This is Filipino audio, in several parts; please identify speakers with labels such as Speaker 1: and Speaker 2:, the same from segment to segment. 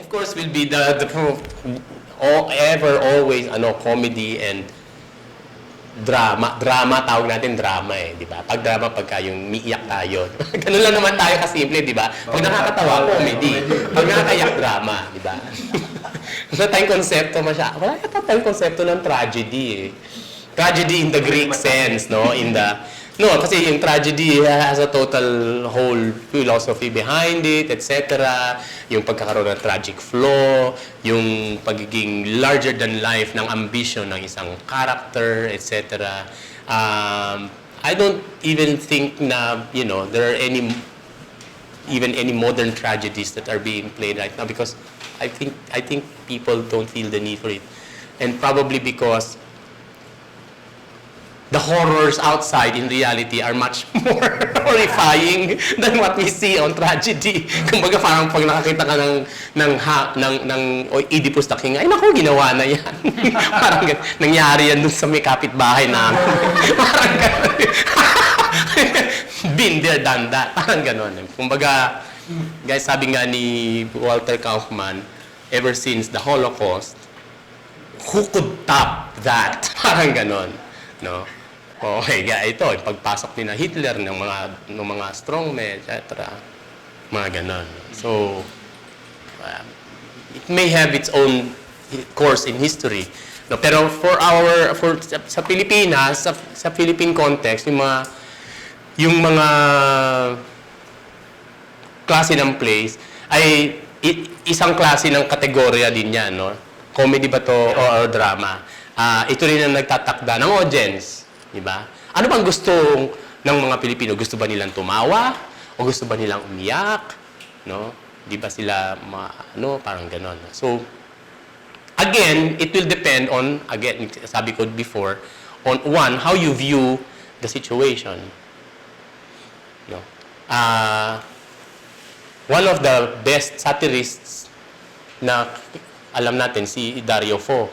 Speaker 1: of course, will be always, comedy and drama. Drama, tawag natin drama di ba? Pag drama, pagka yung miiyak tayo. Ganun lang naman tayo kasimple, di ba? Pag nakakatawa, comedy. Pag nakakayak, drama, di ba? Wala tayong konsepto wala tayong konsepto ng tragedy Tragedy in the Greek sense, no? Kasi yung tragedy has a total whole philosophy behind it, etc. Yung pagkakaroon ng tragic flaw, yung pagiging larger than life ng ambition ng isang character, etc. I don't even think na, there are any modern tragedies that are being played right now because I think people don't feel the need for it. And probably because the horrors outside in reality are much more horrifying than what we see on tragedy. Kumbaga parang pag nakakita ka ng Oedipus the King, ay naku, ginawa na yan. Parang nangyari yan dun sa may kapitbahay namin. Parang gano'n. Been there, done that. Parang gano'n. Kumbaga, guys, sabi nga ni Walter Kaufman, ever since the Holocaust, who could top that? Parang gano'n. No? Okay, ito, yung pagpasok ni na Hitler ng mga strongmen, etc. Mga ganon. So, it may have its own course in history. No, pero sa Pilipinas, sa Philippine context, yung mga klase ng plays ay isang klase ng kategorya din yan, no? Comedy ba to or drama? Ito rin ang nagtatakda ng audience. Diba? Ano bang gusto ng mga Pilipino? Gusto ba nilang tumawa? O gusto ba nilang umiyak? No? Di ba sila, parang ganon. So, again, it will depend on, sabi ko before, on one, how you view the situation. No? One of the best satirists na alam natin, si Dario Fo.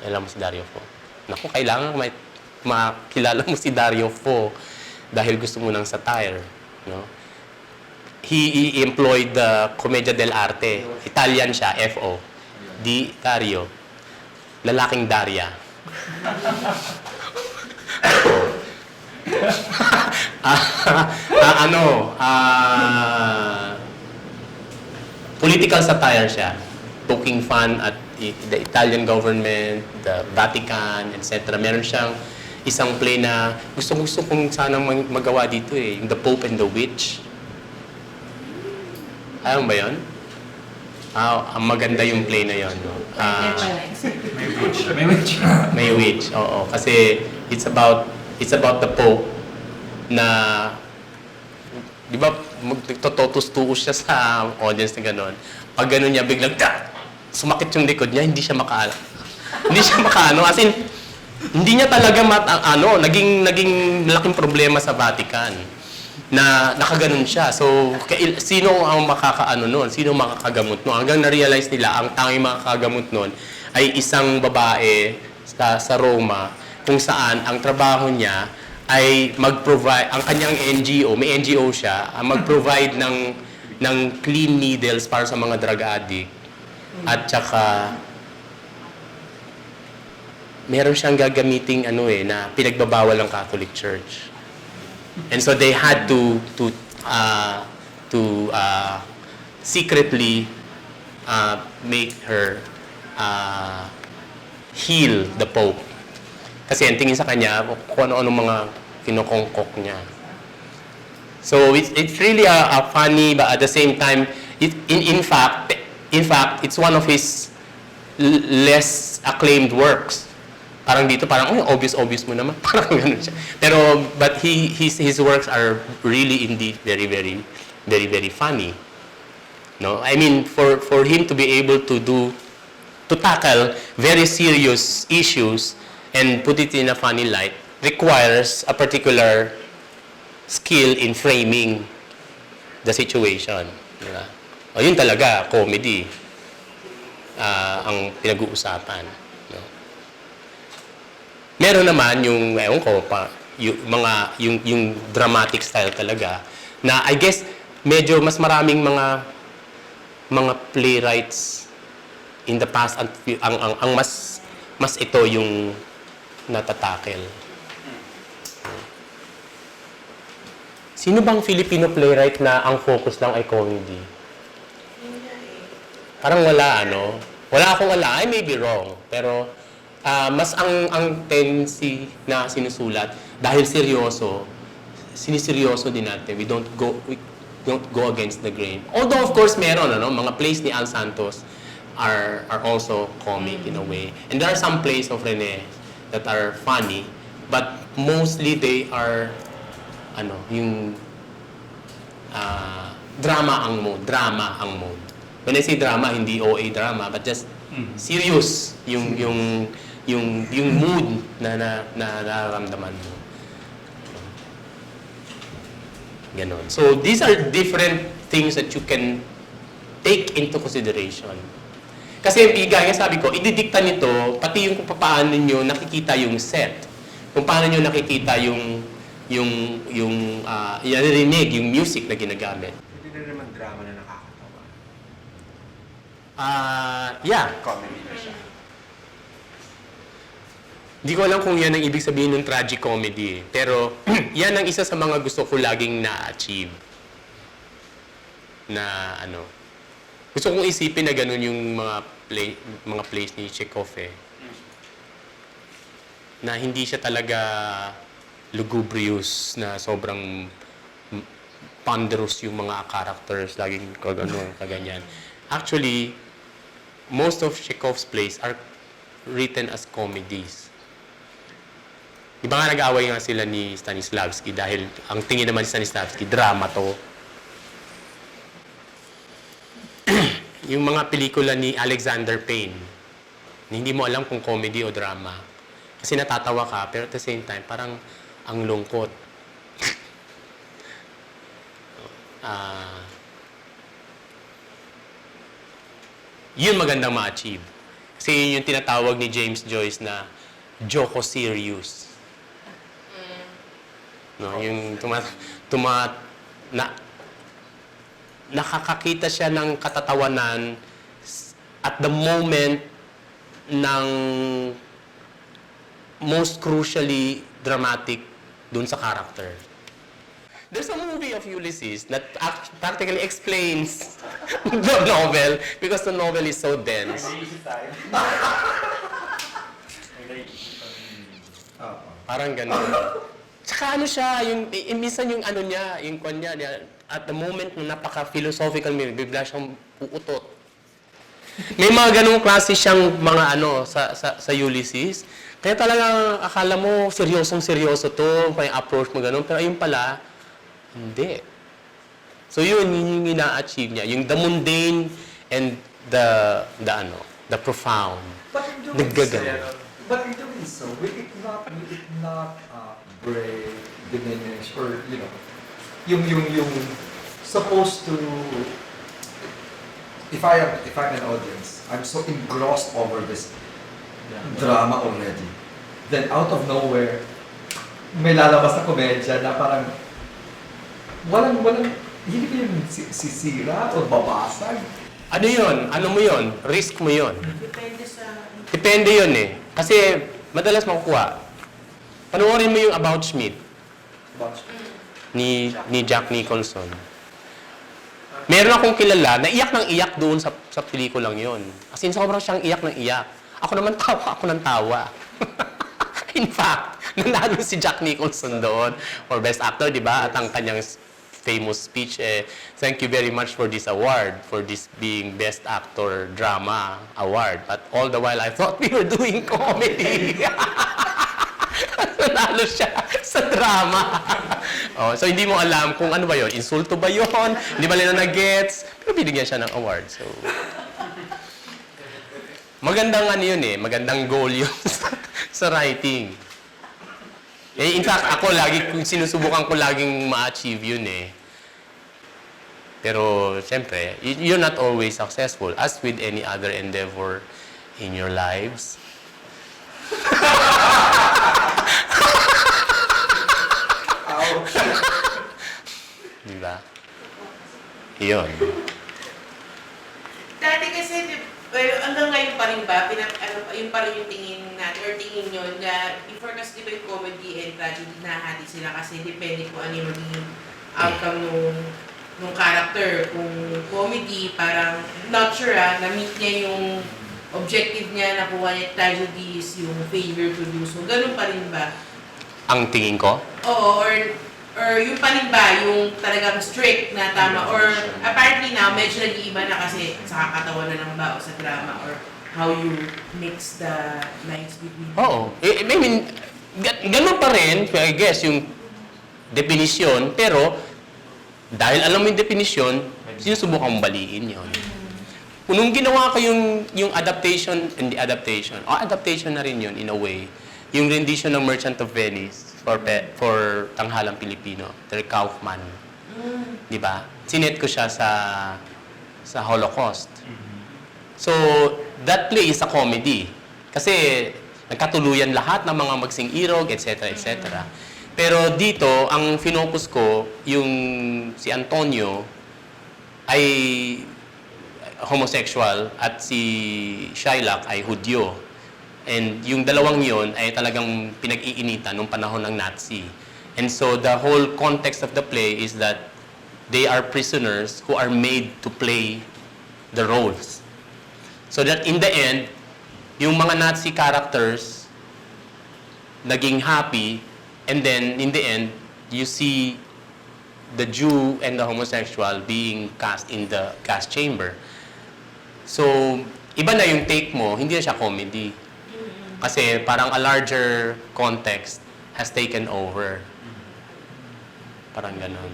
Speaker 1: Alam mo si Dario Fo? Naku, kailangan makilala mo si Dario Fo dahil gusto mo ng satire. No? He employed the Commedia dell'arte. Italian siya, F-O. Dario. Lalaking Daria. Political satire siya. Poking fun at the Italian government, the Vatican, etc. Meron siyang isang play na gusto kong sana magawa dito yung The Pope and the Witch. Alam ba yun? Ang maganda yung play na yun. No? May witch, oo. Kasi it's about the Pope na, di ba, magtototus-tuus siya sa audience na gano'n. Pag gano'n niya, biglang, sumakit yung likod niya, hindi siya makaano. As in, hindi niya talaga naging malaking problema sa Vatican na nakaganon siya. So, sino ang makakaano noon? Sino makakagamot noon? Hanggang na-realize nila, ang tanging makakagamot noon ay isang babae sa Roma kung saan ang trabaho niya ay mag-provide, ang kanyang NGO, may NGO siya, mag-provide ng clean needles para sa mga drug addict. At saka, meron siyang gagamiting na pinagbabawal ng Catholic Church. And so they had to secretly make her heal the Pope. Kasi ang tingin sa kanya, kung ano-ano mga kinokongkok niya. So it's really a funny, but at the same time, in fact, it's one of his less acclaimed works. Parang dito, obvious mo naman. Parang ganun siya. Pero, but his works are really indeed very, very, very, very funny. No? I mean, for him to be able to tackle very serious issues and put it in a funny light requires a particular skill in framing the situation. Diba? O, yun talaga, comedy. Ang pinag-uusapan. Meron naman yung, yung dramatic style talaga, na I guess, medyo mas maraming mga mga playwrights in the past ang mas ito yung natatakel. Sino bang Filipino playwright na ang focus lang ay comedy? Parang wala, ano? Wala akong wala. I may be wrong. Pero mas ang tendency na sinusulat, dahil seryoso, siniseryoso din natin. We don't go against the grain. Although, of course, meron, ano? Mga plays ni Al Santos are also comic in a way. And there are some plays of Rene that are funny, but mostly they are yung drama ang mode. When I say drama, hindi OA drama, but just serious yung mood na nararamdaman mo. Ganon. So these are different things that you can take into consideration. Kasi gaya sabi ko, ididikta nito pati yung kung paano niyo nakikita yung set. Kung paano niyo nakikita yung narinig, yung music na ginagamit.
Speaker 2: Hindi na naman drama na nakakatawa.
Speaker 1: Yeah.
Speaker 2: Comedy na siya.
Speaker 1: Hindi ko alam kung yan ang ibig sabihin ng tragicomedy. Pero yan ang isa sa mga gusto ko laging na-achieve. Na gusto kong isipin na ganun yung mga plays ni Chekhov na hindi siya talaga lugubrious na sobrang ponderous yung mga characters, laging kaganyan. Actually, most of Chekhov's plays are written as comedies. Iba nga nag-away nga sila ni Stanislavski dahil ang tingin naman ni Stanislavski, drama to. Yung mga pelikula ni Alexander Payne, hindi mo alam kung comedy o drama. Kasi natatawa ka, pero at the same time, parang ang lungkot. Yun magandang ma-achieve. Kasi yun yung tinatawag ni James Joyce na Joko serious. No, yung nakakakita siya ng katatawanan at the moment ng most crucially dramatic dun sa character. There's a movie of Ulysses that practically explains the novel because the novel is so dense. Parang ganun. Tsaka siya, minsan yung niya, yung kwan niya, at the moment na napaka-philosophical mo, bigla siyang uutot. May mga ganung klase siyang mga sa Ulysses. Kaya talagang akala mo seryosong-seryoso to, may approach mo ganun, pero ayun pala, hindi. So yun yung ina-achieve niya, yung the mundane and the profound.
Speaker 3: But in doing so, will it not break, diminish, or yung supposed to, if I'm an audience, I'm so engrossed over this drama already. Then out of nowhere, may lalabas na komedya na parang walang hindi ba yung sisira o babasag?
Speaker 1: Ano yun? Ano mo yun? Risk mo yun? Depende yun eh. Kasi madalas makukuha. Panoorin mo yung About Schmidt ni Jack Nicholson. Meron akong kilala na iyak ng iyak doon sa pelikulang yun. As in, sobrang siyang iyak ng iyak. Ako naman tawa ako ng tawa. In fact, nanalo si Jack Nicholson doon for Best Actor, di ba? At ang kanyang famous speech, thank you very much for this award, for this being Best Actor Drama Award. But all the while, I thought we were doing comedy. Nanalo siya sa drama. So, hindi mo alam kung ano ba yun. Insulto ba yun? Hindi ba nila na-gets? Pero binigyan siya ng award. So, magandang yun eh. Magandang goal yun sa writing. In fact, ako sinusubukan ko laging ma-achieve yun eh. Pero, siyempre, you're not always successful as with any other endeavor in your lives. Diba? Yun.
Speaker 4: Dati kasi, hanggang ngayon pa rin ba, yun pa rin yung tingin natin, or tingin nyo na before kasi di ba yung comedy and tragedy, nahati sila kasi depende kung ano yung magiging outcome nung character. Kung comedy, parang, not sure na-meet niya yung objective niya, nakuha niya tragedy is yung failure to do so. Ganun pa rin ba?
Speaker 1: Ang tingin ko,
Speaker 4: Oo, or yung pa rin ba, yung talagang strict na tama, or apparently now, medyo nag-iiba na kasi sa kakatawa na lang ba o sa drama, or how you mix the lines between.
Speaker 1: oo. I mean, ganun pa rin, I guess, yung definisyon, pero dahil alam mo yung definisyon, sinusubukan mong baliin yun. Nung ginawa ko yung adaptation, hindi adaptation, adaptation na rin yun in a way, yung rendition ng Merchant of Venice for Tanghalang Pilipino, Terry Kaufman. Di ba? Sinet ko siya sa Holocaust. So, that play is a comedy. Kasi nagkatuluyan lahat ng mga magsing-irog, etc., etc. Pero dito, ang finocus ko, yung si Antonio ay homosexual at si Shylock ay Hudyo. And yung dalawang yon ay talagang pinag-iinitan nung panahon ng Nazi. And so the whole context of the play is that they are prisoners who are made to play the roles. So that in the end, yung mga Nazi characters naging happy, and then in the end, you see the Jew and the homosexual being cast in the gas chamber. So, iba na yung take mo, hindi na siya comedy. Kasi parang a larger context has taken over. Parang ganun.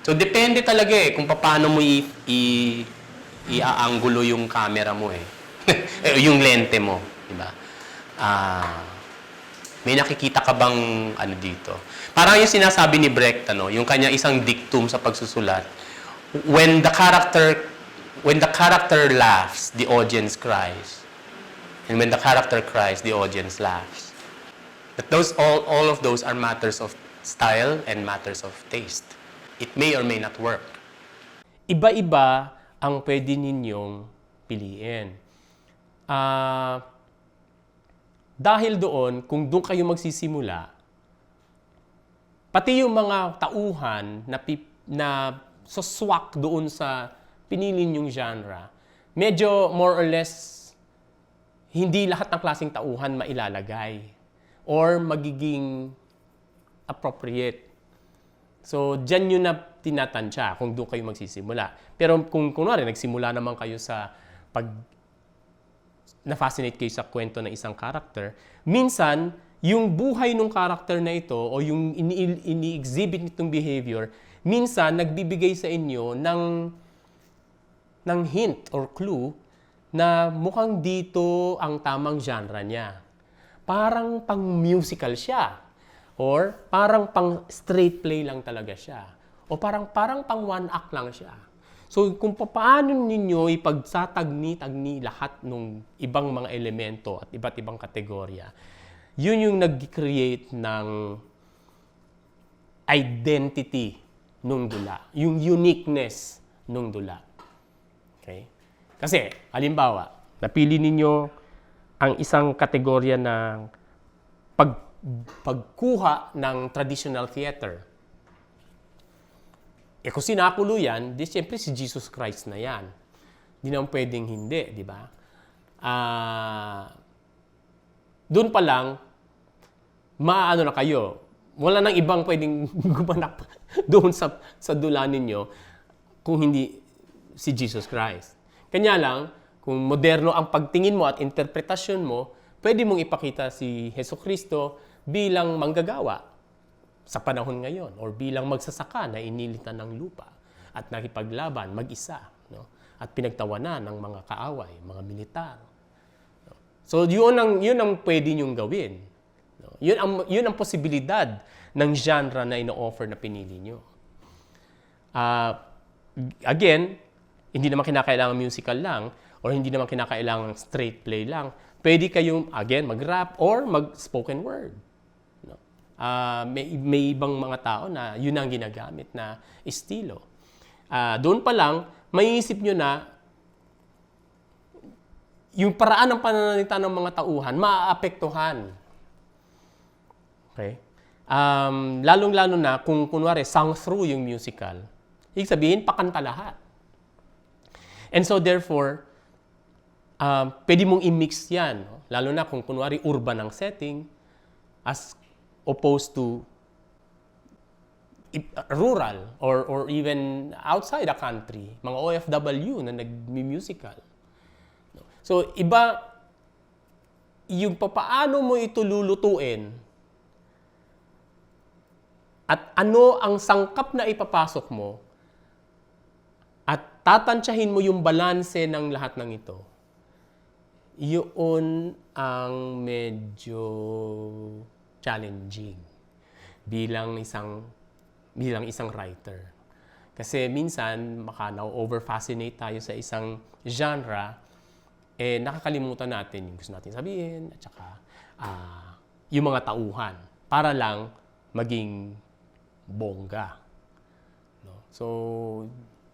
Speaker 1: So, depende talaga kung paano mo i-aangulo yung camera mo yung lente mo. Diba? May nakikita ka bang ano dito? Parang yung sinasabi ni Brecht, yung kanya isang dictum sa pagsusulat, when the character laughs, the audience cries. And when the character cries, the audience laughs. But all of those are matters of style and matters of taste. It may or may not work. Iba-iba ang pwede ninyong piliin. Dahil doon, kung doon kayo magsisimula, pati yung mga tauhan na saswak doon sa pinili nyong genre, medyo more or less hindi lahat ng klaseng tauhan mailalagay or magiging appropriate. So, dyan yun na tinatansya kung doon kayo magsisimula. Pero kung kunwari, nagsimula naman kayo sa na-fascinate kayo sa kwento ng isang character, minsan, yung buhay ng character na ito o yung ini-exhibit nitong behavior, minsan, nagbibigay sa inyo ng hint or clue na mukhang dito ang tamang genre niya. Parang pang-musical siya. Or parang pang-straight play lang talaga siya. O parang pang one-act lang siya. So kung paano ninyo ipagsatagni-tagni lahat ng ibang mga elemento at iba't ibang kategorya, yun yung nag-create ng identity nung dula. Yung uniqueness nung dula. Okay? Kasi, halimbawa, napili ninyo ang isang kategorya ng pagkuha ng traditional theater. Kung sinakulo yan, di siyempre si Jesus Christ na yan. Di naman pwedeng hindi, di ba? Doon pa lang, maano na kayo. Wala nang ibang pwedeng gumanap doon sa dula ninyo kung hindi si Jesus Christ. Kanya lang, kung moderno ang pagtingin mo at interpretasyon mo, pwede mong ipakita si Jesucristo bilang manggagawa sa panahon ngayon or bilang magsasaka na inilitan ng lupa at nakipaglaban mag-isa, no? At pinagtawanan ng mga kaaway, mga militar. No? So yun ang pwede niyong gawin. No? Yun ang posibilidad ng genre na ino-offer na pinili niyo. Again, hindi naman kinakailangan musical lang or hindi naman kinakailangan straight play lang. Pwede kayong, again, mag-rap or mag-spoken word. No? May ibang mga tao na yun ang ginagamit na estilo. Doon pa lang, maiisip nyo na yung paraan ng pananalita ng mga tauhan, maaapektuhan. Okay? Lalong-lalo na kung kunwari, sung through yung musical. Ibig sabihin, pakanta lahat. And so therefore, pwede mong i-mix yan. No? Lalo na kung kunwari urban ang setting as opposed to rural or even outside the country, mga OFW na nag-musical. So, iba yung papaano mo ito lulutuin at ano ang sangkap na ipapasok mo at tatansyahin mo yung balanse ng lahat ng ito. Yun ang medyo challenging bilang isang writer. Kasi minsan baka na-over-fascinate tayo sa isang genre, nakakalimutan natin yung gusto natin sabihin at saka yung mga tauhan para lang maging bongga. No? So,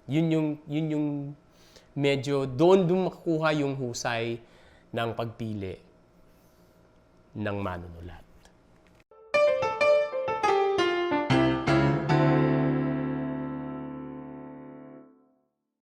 Speaker 1: yun yung medyo doon makukuha yung husay ng pagpili ng manunulat.